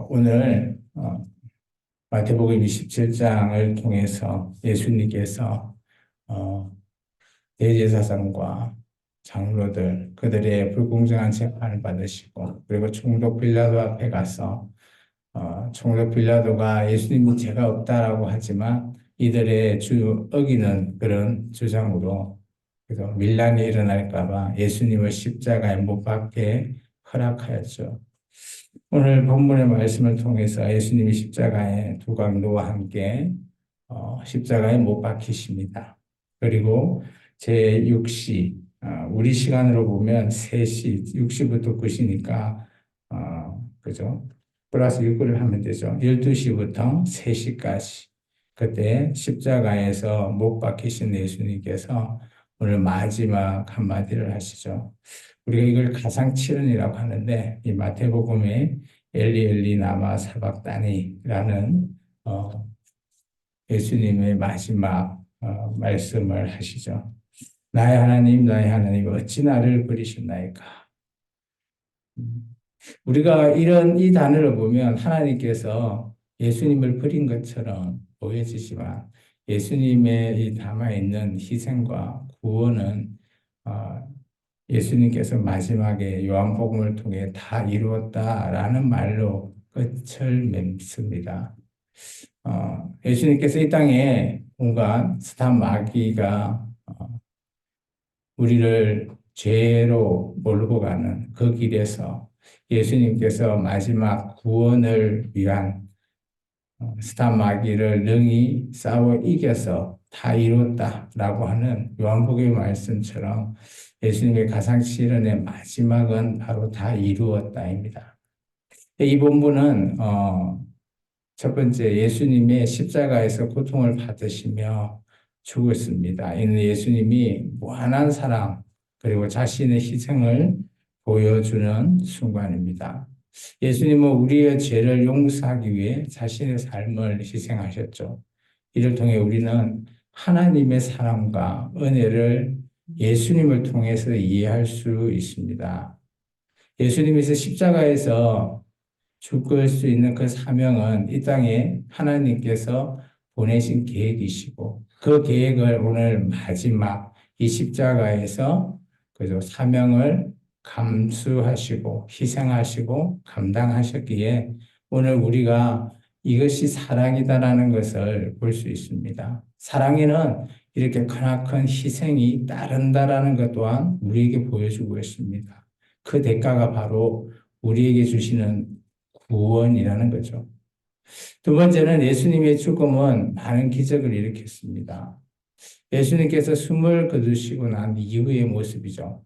오늘 마태복음 27장을 통해서 예수님께서 어, 대제사장과 장로들 그들의 불공정한 재판을 받으시고 그리고 총독 빌라도 앞에 가서 총독 빌라도가 예수님이 죄가 없다라고 하지만 이들의 어기는 그런 주장으로 그래서 밀란이 일어날까 봐 예수님을 십자가에 못 박게 허락하였죠. 오늘 본문의 말씀을 통해서 예수님이 십자가에 두 강도와 함께 십자가에 못 박히십니다. 그리고 제6시, 우리 시간으로 보면 3시, 6시부터 9시니까, 그죠? 플러스 6을 하면 되죠. 12시부터 3시까지. 그때 십자가에서 못 박히신 예수님께서 오늘 마지막 한마디를 하시죠. 우리가 이걸 가상칠언이라고 하는데 이 마태복음에 엘리 엘리 나마 사박다니라는 예수님의 마지막 말씀을 하시죠. 나의 하나님 어찌 나를 버리셨나이까. 우리가 이 단어를 보면 하나님께서 예수님을 버린 것처럼 보여지지만 예수님의 이 담아 있는 희생과 구원은 어, 예수님께서 마지막에 요한복음을 통해 다 이루었다라는 말로 끝을 맺습니다. 예수님께서 이 땅에 온갖 스탄 마귀가 우리를 죄로 몰고 가는 그 길에서 예수님께서 마지막 구원을 위한 스탄 마귀를 능히 싸워 이겨서 다 이뤘다라고 하는 요한복음의 말씀처럼 예수님의 가상실현의 마지막은 바로 다 이루었다입니다. 이 본문은 첫 번째 예수님의 십자가에서 고통을 받으시며 죽었습니다. 이는 예수님이 무한한 사랑 그리고 자신의 희생을 보여주는 순간입니다. 예수님은 우리의 죄를 용서하기 위해 자신의 삶을 희생하셨죠. 이를 통해 우리는 하나님의 사랑과 은혜를 예수님을 통해서 이해할 수 있습니다. 예수님께서 십자가에서 죽을 수 있는 그 사명은 이 땅에 하나님께서 보내신 계획이시고 그 계획을 오늘 마지막 이 십자가에서 그저 사명을 감수하시고 희생하시고 감당하셨기에 오늘 우리가 이것이 사랑이다라는 것을 볼 수 있습니다. 사랑에는 이렇게 크나큰 희생이 따른다라는 것 또한 우리에게 보여주고 있습니다. 그 대가가 바로 우리에게 주시는 구원이라는 거죠. 두 번째는 예수님의 죽음은 많은 기적을 일으켰습니다. 예수님께서 숨을 거두시고 난 이후의 모습이죠.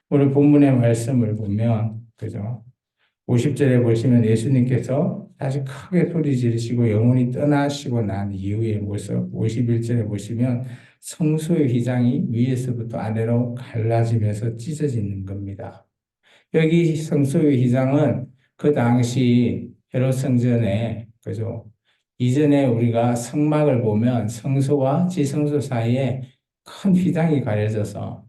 오늘 본문의 말씀을 보면, 그죠? 50절에 보시면 예수님께서 다시 크게 소리 지르시고 영혼이 떠나시고 난 이후의 모습, 51절에 보시면 성소의 휘장이 위에서부터 아래로 갈라지면서 찢어지는 겁니다. 여기 성소의 휘장은 그 당시 헤롯 성전에, 그죠? 이전에 우리가 성막을 보면 성소와 지성소 사이에 큰 휘장이 가려져서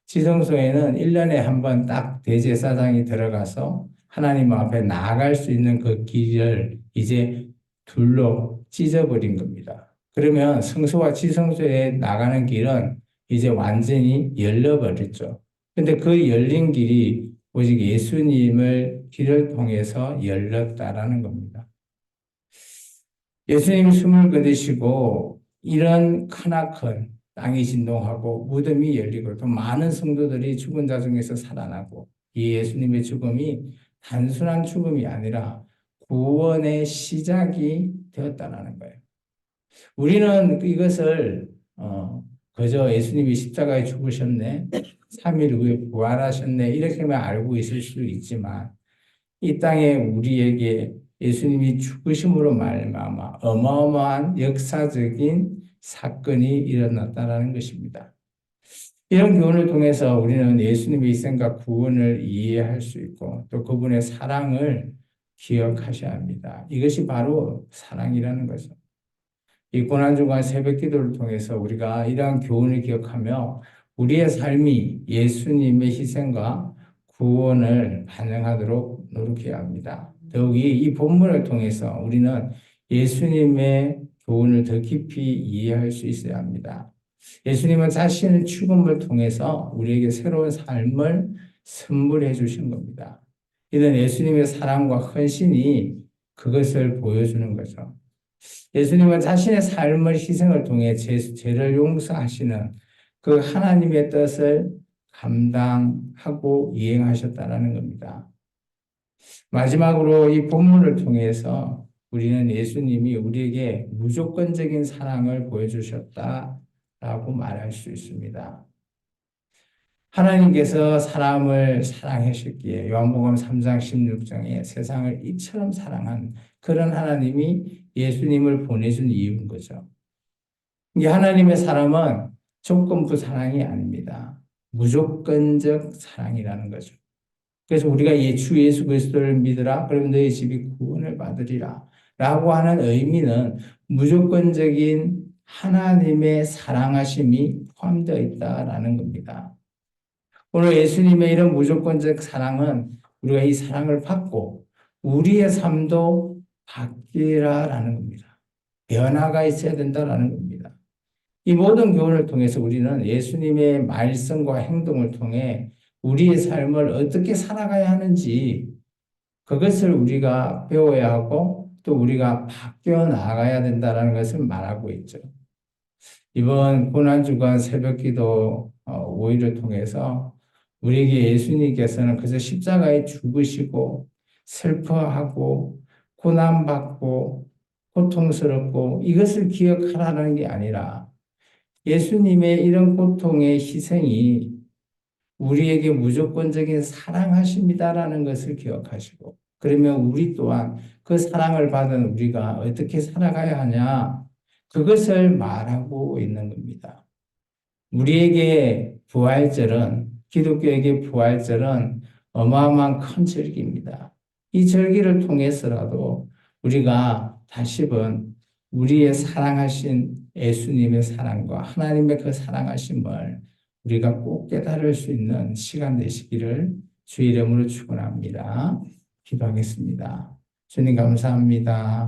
지성소에는 1년에 한 번 딱 대제사장이 들어가서 하나님 앞에 나아갈 수 있는 그 길을 이제 둘로 찢어버린 겁니다. 그러면 성소와 지성소에 나가는 길은 이제 완전히 열려버렸죠. 근데 그 열린 길이 오직 예수님을 길을 통해서 열렸다라는 겁니다. 예수님이 숨을 거두시고 이런 크나큰 땅이 진동하고 무덤이 열리고 또 많은 성도들이 죽은 자 중에서 살아나고 이 예수님의 죽음이 단순한 죽음이 아니라 구원의 시작이 되었다는 거예요. 우리는 이것을 그저 예수님이 십자가에 죽으셨네, 3일 후에 부활하셨네 이렇게만 알고 있을 수 있지만 이 땅에 우리에게 예수님이 죽으심으로 말미암아 어마어마한 역사적인 사건이 일어났다는 것입니다. 이런 교훈을 통해서 우리는 예수님의 희생과 구원을 이해할 수 있고 또 그분의 사랑을 기억하셔야 합니다. 이것이 바로 사랑이라는 거죠. 이 고난주간 새벽 기도를 통해서 우리가 이러한 교훈을 기억하며 우리의 삶이 예수님의 희생과 구원을 반영하도록 노력해야 합니다. 더욱이 이 본문을 통해서 우리는 예수님의 교훈을 더 깊이 이해할 수 있어야 합니다. 예수님은 자신의 죽음을 통해서 우리에게 새로운 삶을 선물해 주신 겁니다. 이런 예수님의 사랑과 헌신이 그것을 보여주는 거죠. 예수님은 자신의 삶을 희생을 통해 죄를 용서하시는 그 하나님의 뜻을 감당하고 이행하셨다는 겁니다. 마지막으로 이 본문을 통해서 우리는 예수님이 우리에게 무조건적인 사랑을 보여주셨다라고 말할 수 있습니다. 하나님께서 사람을 사랑하셨기에 요한복음 3장 16장에 세상을 이처럼 사랑한 그런 하나님이 예수님을 보내준 이유인 거죠. 이 하나님의 사랑은 조건부 사랑이 아닙니다. 무조건적 사랑이라는 거죠. 그래서 우리가 주 예수 그리스도를 믿으라. 그러면 너희 집이 구원을 받으리라. 라고 하는 의미는 무조건적인 하나님의 사랑하심이 포함되어 있다라는 겁니다. 오늘 예수님의 이런 무조건적 사랑은 우리가 이 사랑을 받고 우리의 삶도 바뀌라라는 겁니다. 변화가 있어야 된다라는 겁니다. 이 모든 교훈을 통해서 우리는 예수님의 말씀과 행동을 통해 우리의 삶을 어떻게 살아가야 하는지 그것을 우리가 배워야 하고 또 우리가 바뀌어 나가야 된다는 것을 말하고 있죠. 이번 고난주간 새벽기도 5일을 통해서 우리에게 예수님께서는 그저 십자가에 죽으시고 슬퍼하고 고난받고 고통스럽고 이것을 기억하라는 게 아니라 예수님의 이런 고통의 희생이 우리에게 무조건적인 사랑하십니다라는 것을 기억하시고 그러면 우리 또한 그 사랑을 받은 우리가 어떻게 살아가야 하냐 그것을 말하고 있는 겁니다. 우리에게 부활절은 기독교에게 부활절은 어마어마한 큰 절기입니다. 이 절기를 통해서라도 우리가 다시금 우리의 사랑하신 예수님의 사랑과 하나님의 그 사랑하심을 우리가 꼭 깨달을 수 있는 시간 되시기를 주의 이름으로 축원합니다. 기도하겠습니다. 주님 감사합니다.